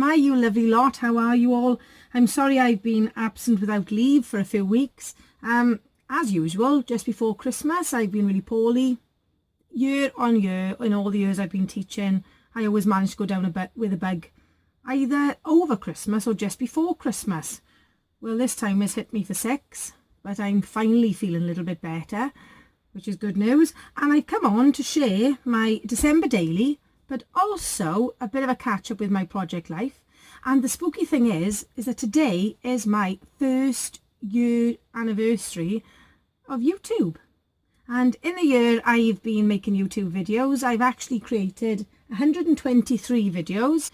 my, you lovely lot. How are you all? I'm sorry I've been absent without leave for a few weeks. As usual, just before Christmas, I've been really poorly. Year on year, in all the years I've been teaching, I always manage to go down a bit with a bug, either over Christmas or just before Christmas. Well, this time it's hit me for 6, but I'm finally feeling a little bit better, which is good news. And I've come on to share my December daily, but also a bit of a catch up with my project life. And the spooky thing is that today is my 1st year anniversary of YouTube. And in the year I've been making YouTube videos, I've actually created 123 videos,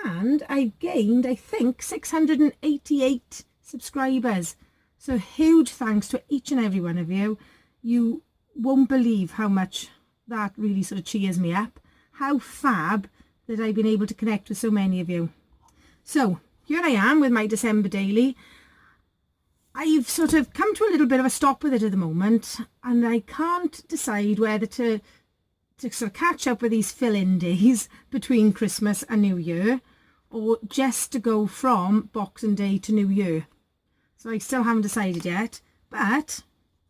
and I've gained, I think, 688 subscribers. So huge thanks to each and every one of you. You won't believe how much that really sort of cheers me up. How fab that I've been able to connect with so many of you. So here I am with my December daily. I've sort of come to a little bit of a stop with it at the moment, and I can't decide whether to sort of catch up with these fill-in days between Christmas and New Year, or just to go from Boxing Day to New Year. So I still haven't decided yet, but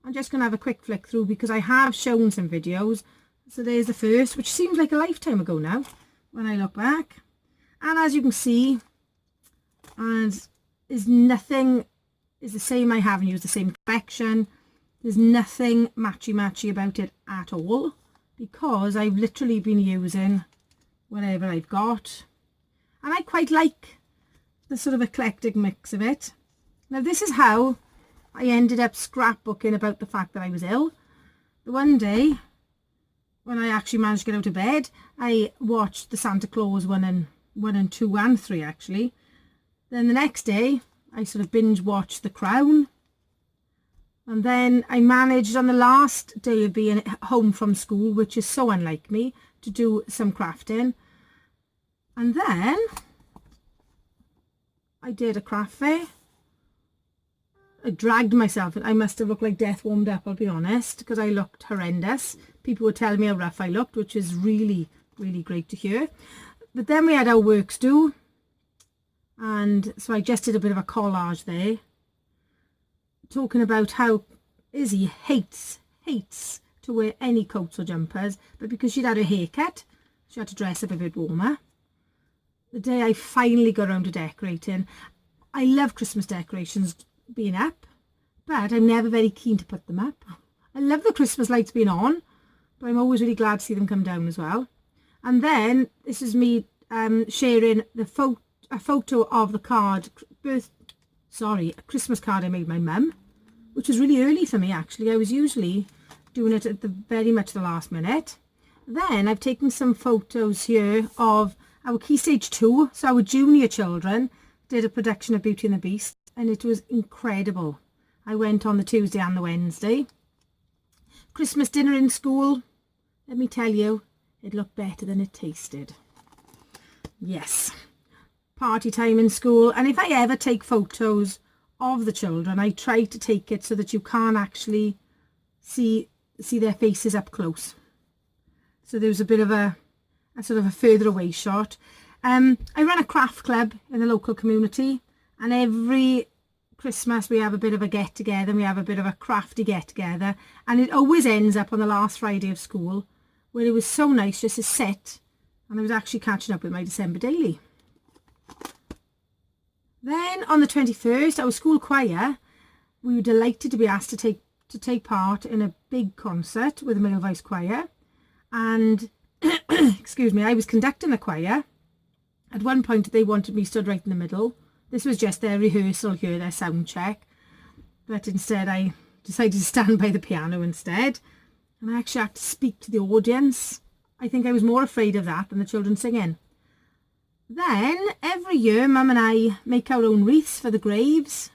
I'm just going to have a quick flick through because I have shown some videos. So there's the first, which seems like a lifetime ago now when I look back. And as you can see, and is nothing is the same. I haven't used the same collection. There's nothing matchy about it at all, because I've literally been using whatever I've got. And I quite like the sort of eclectic mix of it. Now this is how I ended up scrapbooking about the fact that I was ill. The one day when I actually managed to get out of bed, I watched the Santa Claus 1 and 2 and 3 actually. Then the next day I sort of binge watched The Crown. And then I managed on the last day of being home from school, which is so unlike me, to do some crafting. And then I did a craft fair. I dragged myself. I must have looked like death warmed up, I'll be honest, because I looked horrendous. People were telling me how rough I looked, which is really, really great to hear. But then we had our works due. And so I just did a bit of a collage there, talking about how Izzy hates to wear any coats or jumpers, but because she'd had her hair cut, she had to dress up a bit warmer. The day I finally got around to decorating, I love Christmas decorations being up, but I'm never very keen to put them up. I love the Christmas lights being on, but I'm always really glad to see them come down as well. And then this is me sharing a photo of the card, a Christmas card I made my mum, which was really early for me actually. I was usually doing it at the very much the last minute. Then I've taken some photos here of our Key Stage 2, so our junior children did a production of Beauty and the Beast, and it was incredible. I went on the Tuesday and the Wednesday. Christmas dinner in school, let me tell you, it looked better than it tasted. Yes. Party time in school, and if I ever take photos of the children, I try to take it so that you can't actually see their faces up close. So there was a bit of a sort of a further away shot. I run a craft club in the local community, and every Christmas we have a bit of a get together, and we have a bit of a crafty get together, and it always ends up on the last Friday of school, where it was so nice just to sit, and I was actually catching up with my December daily. Then on the 21st, our school choir, we were delighted to be asked to take part in a big concert with the Male Voice Choir. And, excuse me, I was conducting the choir. At one point, they wanted me stood right in the middle. This was just their rehearsal here, their sound check. But instead, I decided to stand by the piano instead. And I actually had to speak to the audience. I think I was more afraid of that than the children singing. Then, every year, Mum and I make our own wreaths for the graves.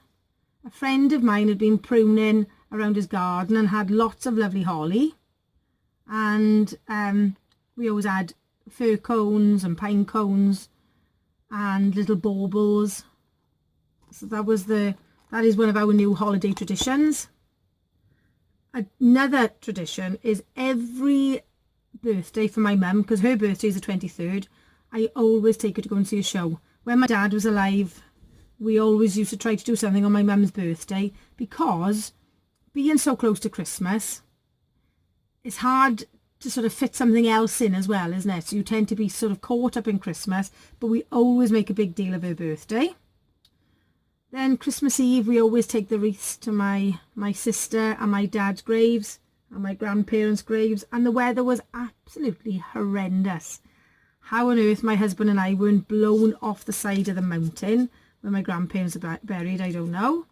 A friend of mine had been pruning around his garden and had lots of lovely holly. And we always had fir cones and pine cones and little baubles. So that is one of our new holiday traditions. Another tradition is every birthday for my mum, because her birthday is the 23rd, I always take her to go and see a show, when my dad was alive, we always used to try to do something on my mum's birthday, because being so close to Christmas, it's hard to sort of fit something else in as well, isn't it? So you tend to be sort of caught up in Christmas, but we always make a big deal of her birthday. Then Christmas Eve, we always take the wreaths to my sister and my dad's graves and my grandparents' graves, and the weather was absolutely horrendous. How on earth my husband and I weren't blown off the side of the mountain where my grandparents are buried, I don't know.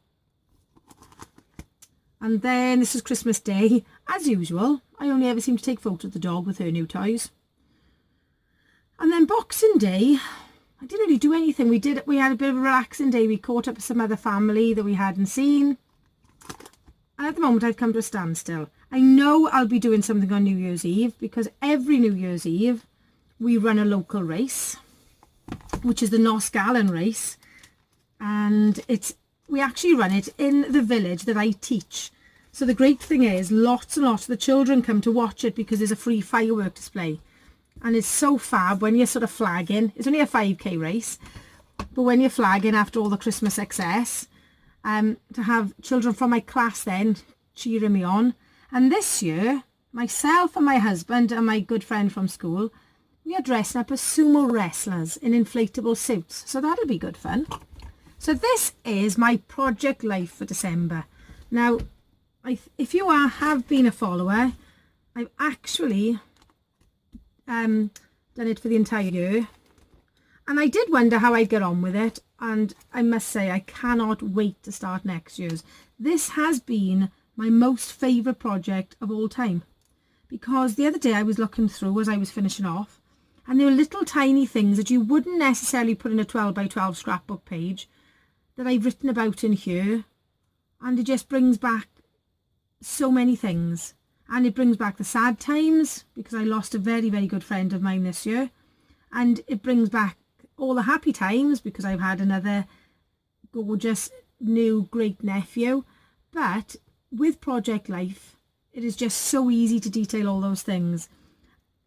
And then this is Christmas Day. As usual, I only ever seem to take photos of the dog with her new toys. And then Boxing Day, I didn't really do anything. We had a bit of a relaxing day. We caught up with some other family that we hadn't seen. And at the moment I've come to a standstill. I know I'll be doing something on New Year's Eve, because every New Year's Eve we run a local race, which is the Nosgallen race. And we actually run it in the village that I teach. So the great thing is, lots and lots of the children come to watch it because there's a free firework display. And it's so fab when you're sort of flagging. It's only a 5k race, but when you're flagging after all the Christmas excess, to have children from my class then cheering me on. And this year, myself and my husband and my good friend from school, we are dressing up as sumo wrestlers in inflatable suits. So that'll be good fun. So this is my project life for December. Now, if you have been a follower, I've actually done it for the entire year. And I did wonder how I'd get on with it. And I must say, I cannot wait to start next year's. This has been my most favourite project of all time. Because the other day I was looking through as I was finishing off, and there were little tiny things that you wouldn't necessarily put in a 12 by 12 scrapbook page that I've written about in here. And it just brings back so many things. And it brings back the sad times, because I lost a very, very good friend of mine this year. And it brings back all the happy times, because I've had another gorgeous new great nephew. But with Project Life, it is just so easy to detail all those things.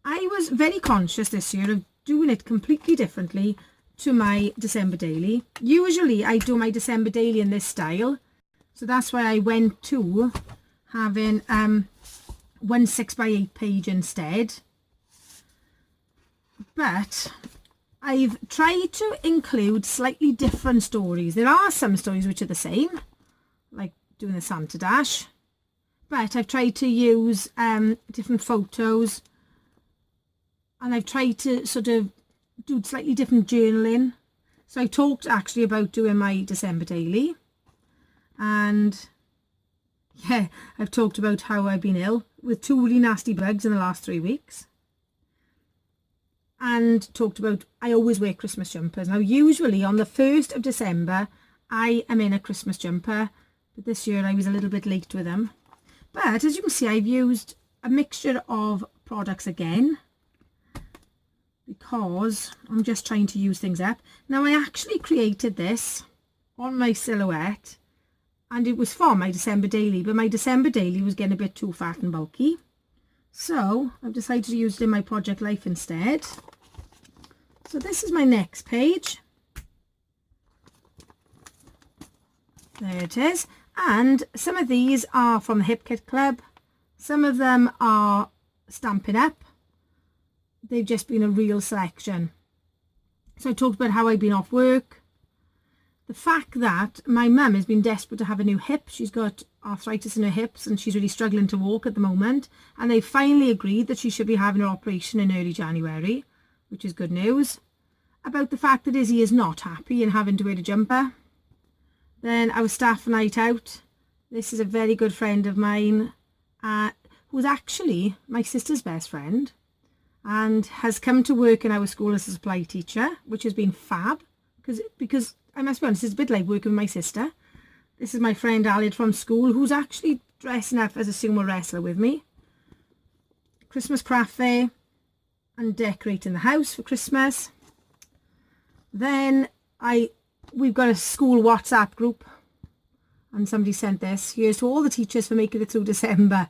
I was very conscious this year of doing it completely differently to my December daily. Usually I do my December daily in this style, so that's why I went to having one 6x8 page instead. But I've tried to include slightly different stories. There are some stories which are the same, like doing the Santa Dash, but I've tried to use different photos, and I've tried to sort of do slightly different journaling. So I talked actually about doing my December daily, and yeah, I've talked about how I've been ill with 2 really nasty bugs in the last 3 weeks, and talked about I always wear Christmas jumpers. Now usually on the 1st of December I am in a Christmas jumper, but this year I was a little bit late with them. But as you can see, I've used a mixture of products again, because I'm just trying to use things up. Now I actually created this on my silhouette, and it was for my December daily, but my December daily was getting a bit too fat and bulky. So I've decided to use it in my Project Life instead. So this is my next page. There it is. And some of these are from the Hip Kit Club. Some of them are Stampin' Up. They've just been a real selection. So I talked about how I've been off work. The fact that my mum has been desperate to have a new hip. She's got arthritis in her hips and she's really struggling to walk at the moment. And they finally agreed that she should be having her operation in early January, which is good news. About the fact that Izzy is not happy and having to wear a jumper. Then our staff night out. This is a very good friend of mine, who's actually my sister's best friend, and has come to work in our school as a supply teacher, which has been fab, because I must be honest, it's a bit like working with my sister. This is my friend Alid from school, who's actually dressing up as a sumo wrestler with me. Christmas craft fair and decorating the house for Christmas. Then we've got a school WhatsApp group, and somebody sent this. Here's to all the teachers for making it through December.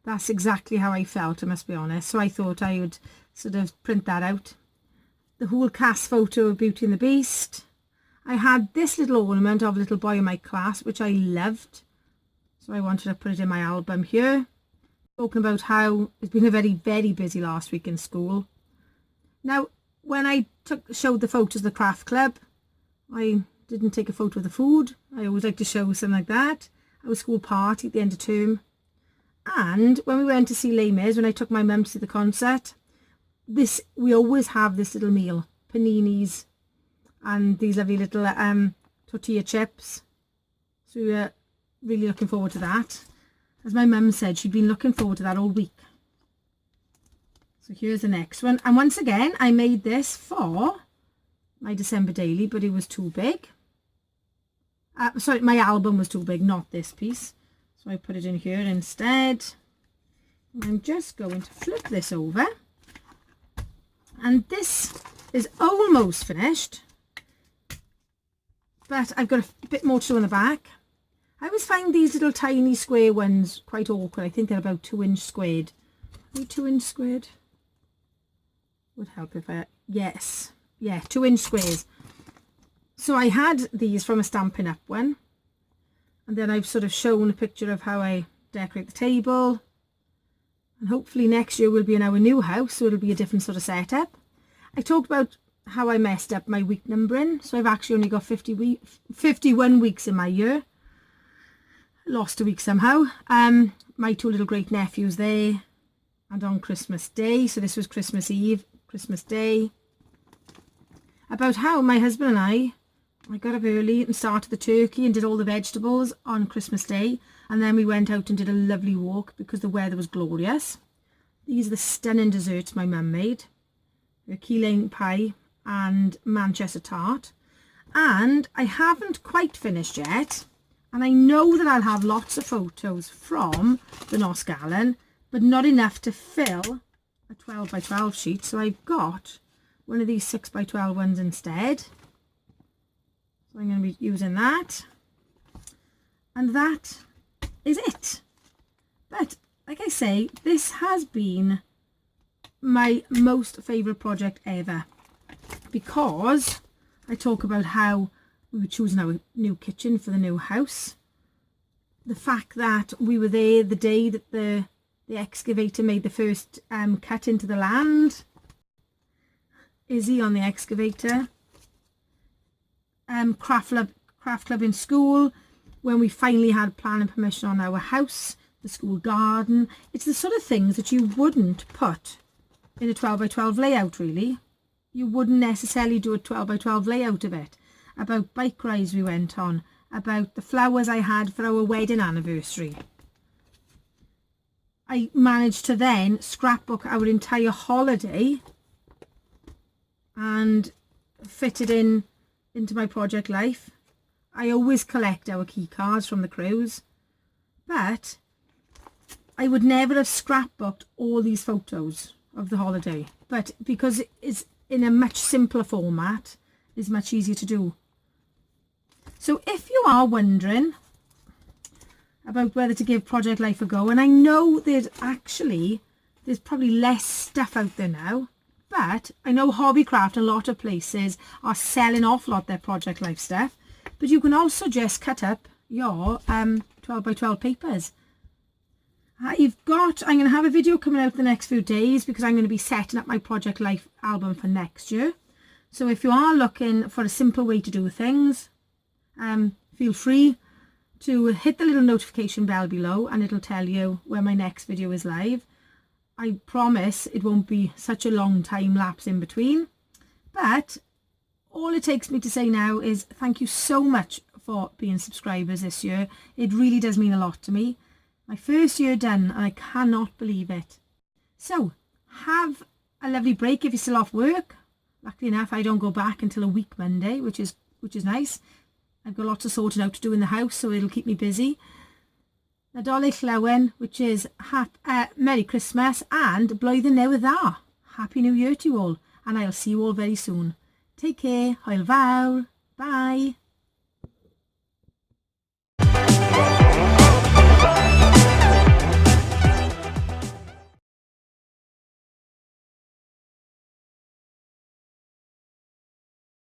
That's exactly how I felt, I must be honest. So I thought I would sort of print that out. the whole cast photo of Beauty and the Beast. I had this little ornament of a little boy in my class, which I loved. So I wanted to put it in my album here. Talking about how it's been a very, very busy last week in school. Now, when I showed the photos of the craft club, I didn't take a photo of the food. I always like to show something like that. Our school party at the end of term. And when we went to see Les Mis, when I took my mum to see the concert, we always have this little meal. Paninis and these lovely little tortilla chips. So we were really looking forward to that. As my mum said, she'd been looking forward to that all week. So here's the next one. And once again, I made this for my December daily, but it was too big. Sorry, my album was too big, not this piece. So I put it in here instead. I'm just going to flip this over. And this is almost finished. But I've got a bit more to do on the back. I always find these little tiny square ones quite awkward. I think they're about 2-inch squared. Are they 2-inch squared? Would help if I... Yes. Yeah, 2-inch squares. So I had these from a Stampin' Up one. And then I've sort of shown a picture of how I decorate the table. And hopefully next year we'll be in our new house, so it'll be a different sort of setup. I talked about how I messed up my week numbering. So I've actually only got 51 weeks in my year. Lost a week somehow. My 2 little great nephews there. And on Christmas Day. So this was Christmas Eve, Christmas Day. About how my husband and I got up early and started the turkey and did all the vegetables on Christmas Day. And then we went out and did a lovely walk because the weather was glorious. These are the stunning desserts my mum made. A key lime pie and Manchester tart. And I haven't quite finished yet. And I know that I'll have lots of photos from the Nos Galan, but not enough to fill a 12 by 12 sheet. So I've got one of these 6 by 12 ones instead. So I'm going to be using that. And that is it. But like I say, this has been my most favourite project ever. Because I talk about how we were choosing our new kitchen for the new house. The fact that we were there the day that the excavator made the first cut into the land. Izzy on the excavator. Craft club in school, when we finally had planning permission on our house, the school garden. It's the sort of things that you wouldn't put in a 12 by 12 layout, really. You wouldn't necessarily do a 12 by 12 layout of it. About bike rides we went on, about the flowers I had for our wedding anniversary. I managed to then scrapbook our entire holiday and fit it into my project life. I always collect our key cards from the cruise, but I would never have scrapbooked all these photos of the holiday. But because it's in a much simpler format, it's much easier to do. So if you are wondering about whether to give Project Life a go, and I know there's probably less stuff out there now, but I know Hobbycraft and a lot of places are selling off a lot of their Project Life stuff, but you can also just cut up your 12 by 12 papers. I'm going to have a video coming out the next few days because I'm going to be setting up my Project Life album for next year. So if you are looking for a simple way to do things, feel free to hit the little notification bell below and it'll tell you when my next video is live. I promise it won't be such a long time lapse in between, but all it takes me to say now is thank you so much for being subscribers this year. It really does mean a lot to me. My first year done and I cannot believe it. So have a lovely break if you're still off work. Luckily enough I don't go back until a week Monday, which is nice. I've got lots of sorting out to do in the house, so it'll keep me busy. Nadolig Llawen, which is Merry Christmas and Blwyddyn Newydd Dda. Happy New Year to you all, and I'll see you all very soon. Take care, hwyl fawr, bye.